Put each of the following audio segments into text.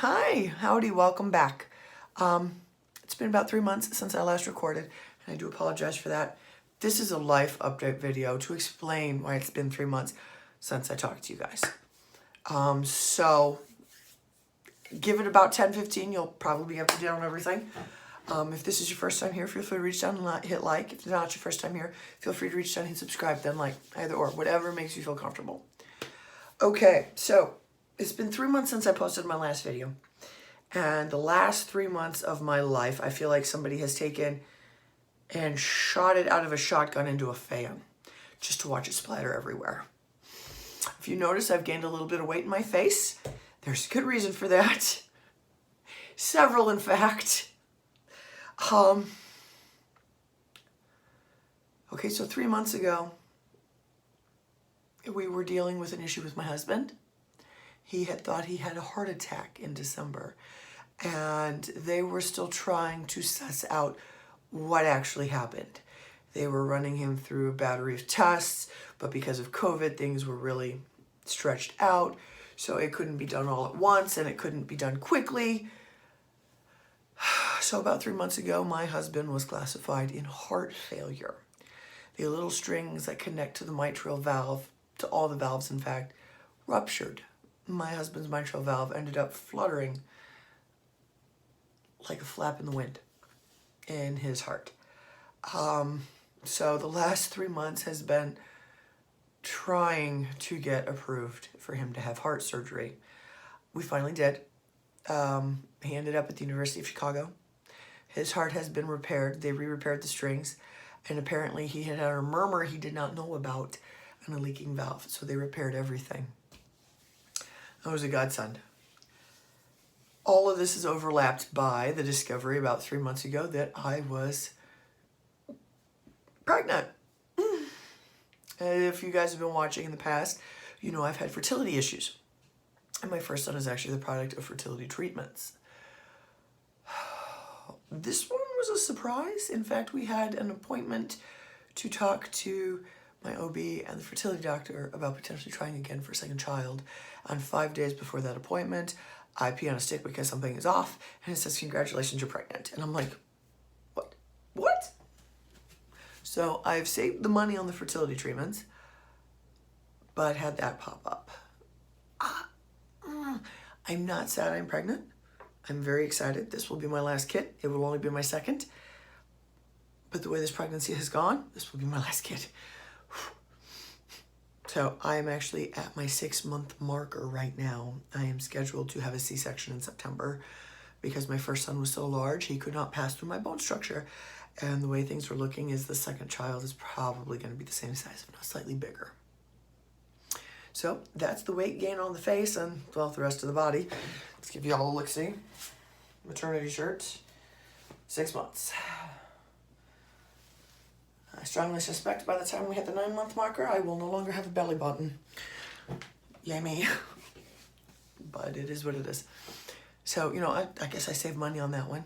Hi, howdy, welcome back. It's been about 3 months since I last recorded, and I do apologize for that. This is a life update video to explain why it's been 3 months since I talked to you guys. So give it about 10-15, you'll probably be up to date on everything. If this is your first time here, feel free to reach down and hit like. If it's not your first time here, feel free to reach down and hit subscribe, then like, either or, whatever makes you feel comfortable. Okay, so it's been 3 months since I posted my last video. And the last 3 months of my life, I feel like somebody has taken and shot it out of a shotgun into a fan just to watch it splatter everywhere. If you notice, I've gained a little bit of weight in my face. There's a good reason for that. Several, in fact. Okay, so 3 months ago, we were dealing with an issue with my husband. He had thought he had a heart attack in December, and they were still trying to suss out what actually happened. They were running him through a battery of tests, but because of COVID, things were really stretched out, so it couldn't be done all at once, and it couldn't be done quickly. So about 3 months ago, my husband was classified in heart failure. The little strings that connect to the mitral valve, to all the valves in fact, ruptured. My husband's mitral valve ended up fluttering like a flap in the wind in his heart. So the last 3 months has been trying to get approved for him to have heart surgery. We finally did. He ended up at the University of Chicago. His heart has been repaired. They re-repaired the strings, and apparently he had a murmur he did not know about and a leaking valve, so they repaired everything. That was a godsend. All of this is overlapped by the discovery about 3 months ago that I was pregnant. If you guys have been watching in the past, you know I've had fertility issues. And my first son is actually the product of fertility treatments. This one was a surprise. In fact, we had an appointment to talk to my OB and the fertility doctor about potentially trying again for a second child. And 5 days before that appointment, I pee on a stick because something is off, and it says, "Congratulations, you're pregnant." And I'm like, what? So I've saved the money on the fertility treatments, but had that pop up. I'm not sad I'm pregnant. I'm very excited. This will be my last kid. It will only be my second. But the way this pregnancy has gone, this will be my last kid. So I am actually at my 6-month marker right now. I am scheduled to have a C-section in September because my first son was so large, he could not pass through my bone structure. And the way things are looking is the second child is probably going to be the same size, if not slightly bigger. So that's the weight gain on the face and, well, the rest of the body. Let's give you all a look-see. Maternity shirt, 6 months. I strongly suspect by the time we hit the 9-month marker, I will no longer have a belly button. Yay me. But it is what it is. So, you know, I guess I saved money on that one.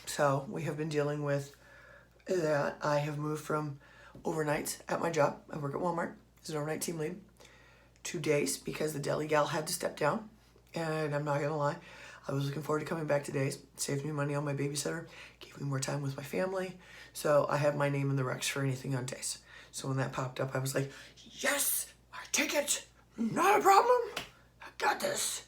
So we have been dealing with that. I have moved from overnights at my job. I work at Walmart as an overnight team lead. 2 days because the deli gal had to step down. And I'm not gonna lie, I was looking forward to coming back to days. It saved me money on my babysitter, gave me more time with my family. So I have my name in the Rex for anything on days. So when that popped up, I was like, yes, I take it. Not a problem. I got this.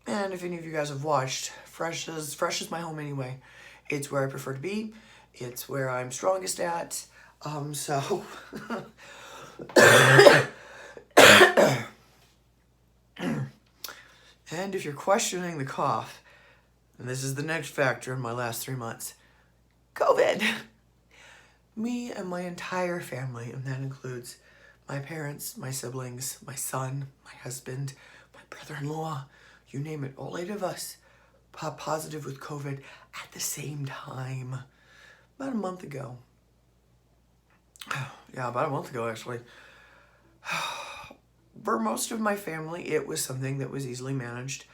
And if any of you guys have watched, Fresh is my home anyway. It's where I prefer to be. It's where I'm strongest at. So and if you're questioning the cough, and this is the next factor in my last 3 months, COVID. Me and my entire family, and that includes my parents, my siblings, my son, my husband, my brother-in-law, you name it, all 8 of us popped positive with COVID at the same time. About a month ago. Yeah, about a month ago, actually. For most of my family, it was something that was easily managed.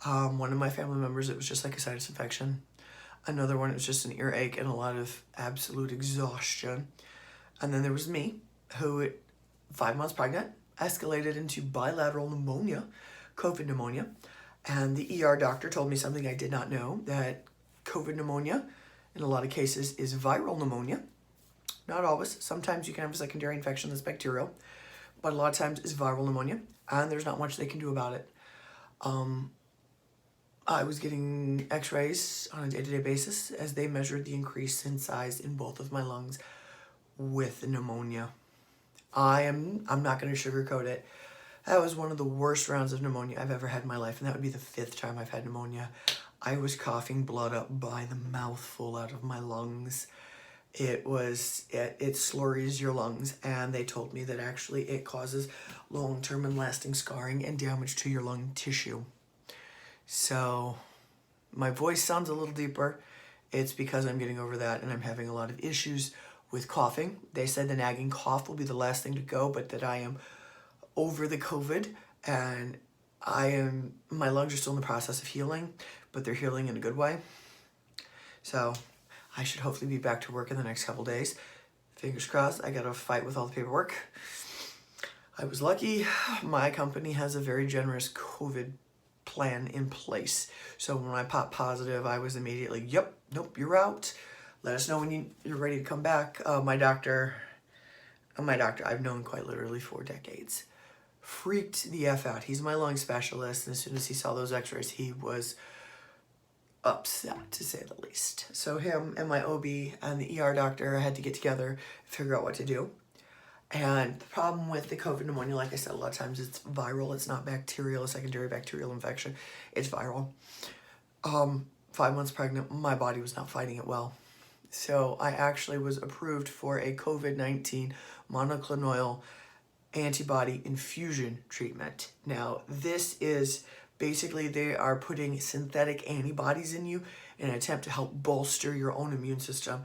One of my family members, it was just like a sinus infection. Another one, it was just an earache and a lot of absolute exhaustion. And then there was me, who, 5 months pregnant, escalated into bilateral pneumonia COVID pneumonia. And the ER doctor told me something I did not know, that COVID pneumonia, in a lot of cases, is viral pneumonia. Not always. Sometimes you can have a secondary infection that's bacterial, but a lot of times it's viral pneumonia, and there's not much they can do about it. I was getting x-rays on a day-to-day basis as they measured the increase in size in both of my lungs with the pneumonia. I'm not going to sugarcoat it. That was one of the worst rounds of pneumonia I've ever had in my life, and that would be the 5th time I've had pneumonia. I was coughing blood up by the mouthful out of my lungs. It slurries your lungs, and they told me that actually it causes long-term and lasting scarring and damage to your lung tissue. So my voice sounds a little deeper. It's because I'm getting over that, and I'm having a lot of issues with coughing. They said the nagging cough will be the last thing to go, but that I am over the COVID, and my lungs are still in the process of healing, but they're healing in a good way. So I should hopefully be back to work in the next couple days. Fingers crossed. I got to fight with all the paperwork. I was lucky. My company has a very generous COVID plan in place. So when I popped positive, I was immediately, yep, nope, you're out. Let us know when you're ready to come back. My doctor, I've known quite literally for decades, freaked the F out. He's my lung specialist, and as soon as he saw those x-rays, he was upset, to say the least. So him and my OB and the ER doctor had to get together and figure out what to do. And the problem with the COVID pneumonia, like I said, a lot of times it's viral. It's not bacterial, a secondary bacterial infection. It's viral. 5 months pregnant, my body was not fighting it well. So I actually was approved for a COVID-19 monoclonal antibody infusion treatment. Now, this is basically they are putting synthetic antibodies in you in an attempt to help bolster your own immune system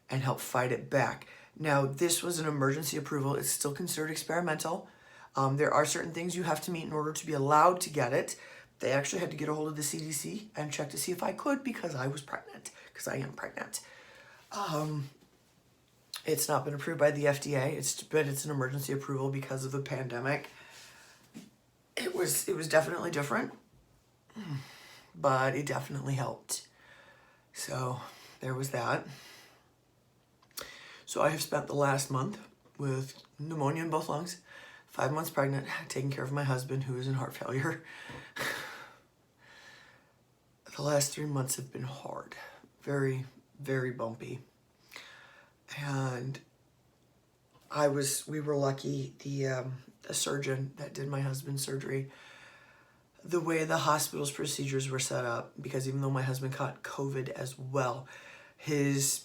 and help fight it back. Now, this was an emergency approval. It's still considered experimental. There are certain things you have to meet in order to be allowed to get it. They actually had to get a hold of the CDC and check to see if I could, because I was pregnant, because I am pregnant. It's not been approved by the FDA, but it's an emergency approval because of the pandemic. It was definitely different, but it definitely helped. So there was that. So I have spent the last month with pneumonia in both lungs, 5 months pregnant, taking care of my husband who is in heart failure. The last 3 months have been hard, very, very bumpy. And we were lucky, the surgeon that did my husband's surgery, the way the hospital's procedures were set up, because even though my husband caught COVID as well, his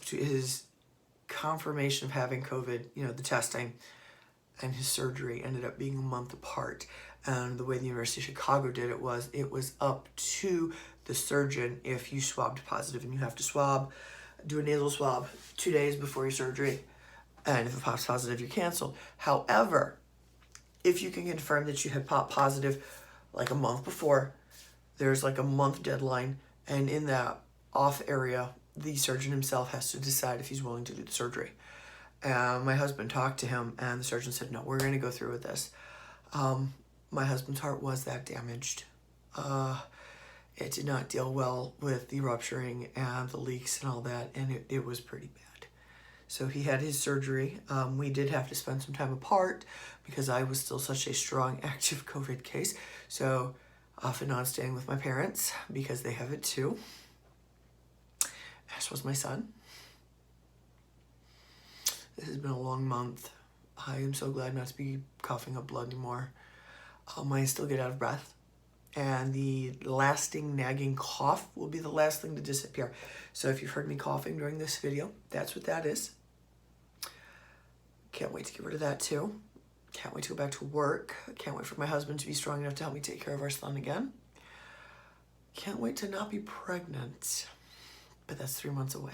confirmation of having COVID, the testing, and his surgery ended up being a month apart. And the way the University of Chicago did it was up to the surgeon if you swabbed positive, and you have to do a nasal swab 2 days before your surgery. And if it pops positive, you're canceled. However, if you can confirm that you had popped positive like a month before, there's like a month deadline. And in that off area, the surgeon himself has to decide if he's willing to do the surgery. My husband talked to him, and the surgeon said, no, we're going to go through with this. My husband's heart was that damaged. It did not deal well with the rupturing and the leaks and all that, and it was pretty bad. So he had his surgery. We did have to spend some time apart because I was still such a strong active COVID case. So off and on staying with my parents because they have it too. As was my son. This has been a long month. I am so glad not to be coughing up blood anymore. I still get out of breath. And the lasting nagging cough will be the last thing to disappear. So if you've heard me coughing during this video, that's what that is. Can't wait to get rid of that too. Can't wait to go back to work. Can't wait for my husband to be strong enough to help me take care of our son again. Can't wait to not be pregnant. But that's 3 months away.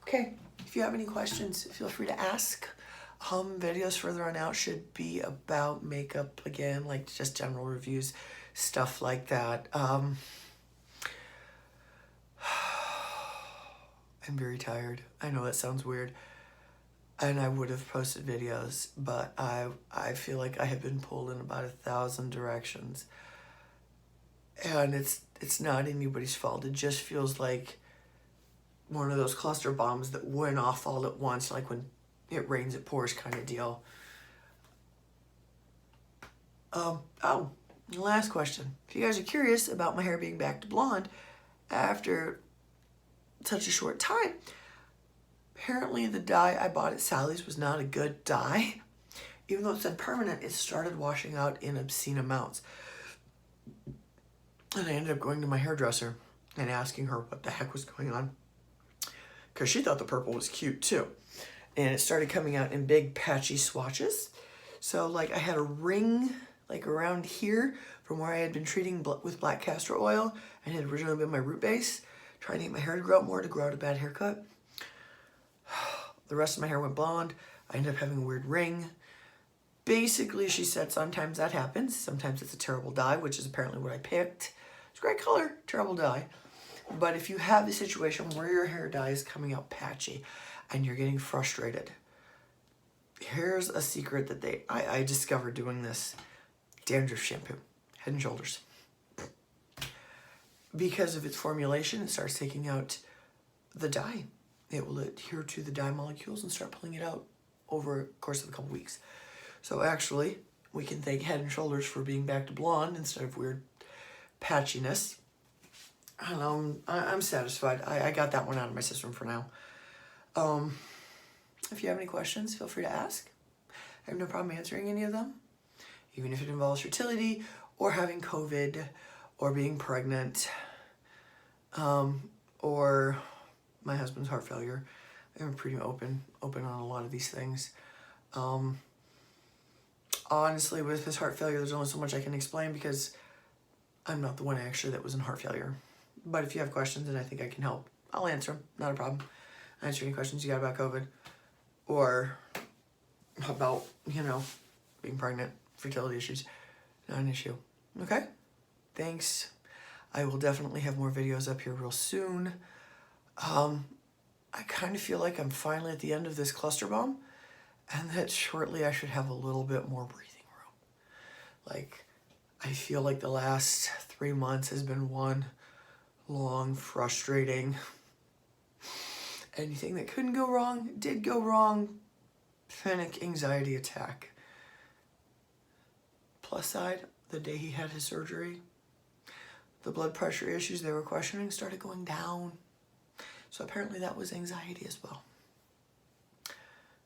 Okay, if you have any questions, feel free to ask. Videos further on out should be about makeup again, like just general reviews, stuff like that. I'm very tired. I know that sounds weird. and I would have posted videos, but I feel like I have been pulled in about 1,000 directions. And it's not anybody's fault. It just feels like one of those cluster bombs that went off all at once, like when it rains, it pours kind of deal. Oh, last question. If you guys are curious about my hair being back to blonde after such a short time, apparently the dye I bought at Sally's was not a good dye. Even though it said permanent, it started washing out in obscene amounts. And I ended up going to my hairdresser and asking her what the heck was going on, because she thought the purple was cute too. And it started coming out in big patchy swatches. So like I had a ring like around here from where I had been treating with black castor oil and had originally been my root base, trying to get my hair to grow out more to grow out a bad haircut. The rest of my hair went blonde. I ended up having a weird ring. Basically, she said sometimes that happens. Sometimes it's a terrible dye, which is apparently what I picked. It's a great color, terrible dye. But if you have a situation where your hair dye is coming out patchy and you're getting frustrated, here's a secret that I discovered doing this. Dandruff shampoo, Head and Shoulders. Because of its formulation, it starts taking out the dye. It will adhere to the dye molecules and start pulling it out over the course of a couple weeks. So actually, we can thank Head and Shoulders for being back to blonde instead of weird patchiness. And I'm satisfied. I got that one out of my system for now. If you have any questions, feel free to ask. I have no problem answering any of them, even if it involves fertility or having COVID or being pregnant or my husband's heart failure. I'm pretty open on a lot of these things. Honestly, with his heart failure, there's only so much I can explain because I'm not the one actually that was in heart failure. But if you have questions and I think I can help, I'll answer them. Not a problem. Answer any questions you got about COVID or about, being pregnant, fertility issues. Not an issue. Okay? Thanks. I will definitely have more videos up here real soon. I kind of feel like I'm finally at the end of this cluster bomb and that shortly I should have a little bit more breathing room. Like, I feel like the last 3 months has been one long, frustrating, anything that couldn't go wrong, did go wrong, panic, anxiety attack. Plus side, the day he had his surgery, the blood pressure issues they were questioning started going down. So apparently that was anxiety as well.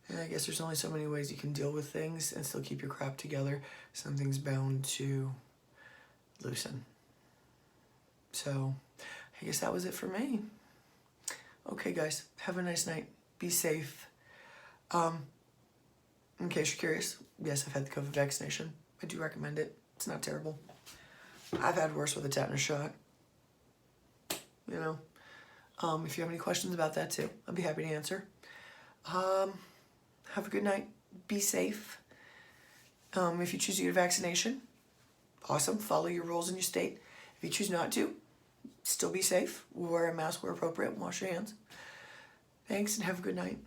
And I guess there's only so many ways you can deal with things and still keep your crap together. Something's bound to loosen. So I guess that was it for me. Okay, guys, have a nice night. Be safe. In case you're curious, yes, I've had the COVID vaccination. I do recommend it. It's not terrible. I've had worse with a tetanus shot. If you have any questions about that too, I'll be happy to answer. Have a good night. Be safe. If you choose to get a vaccination, awesome. Follow your rules in your state. If you choose not to, still be safe. Wear a mask where appropriate and wash your hands. Thanks and have a good night.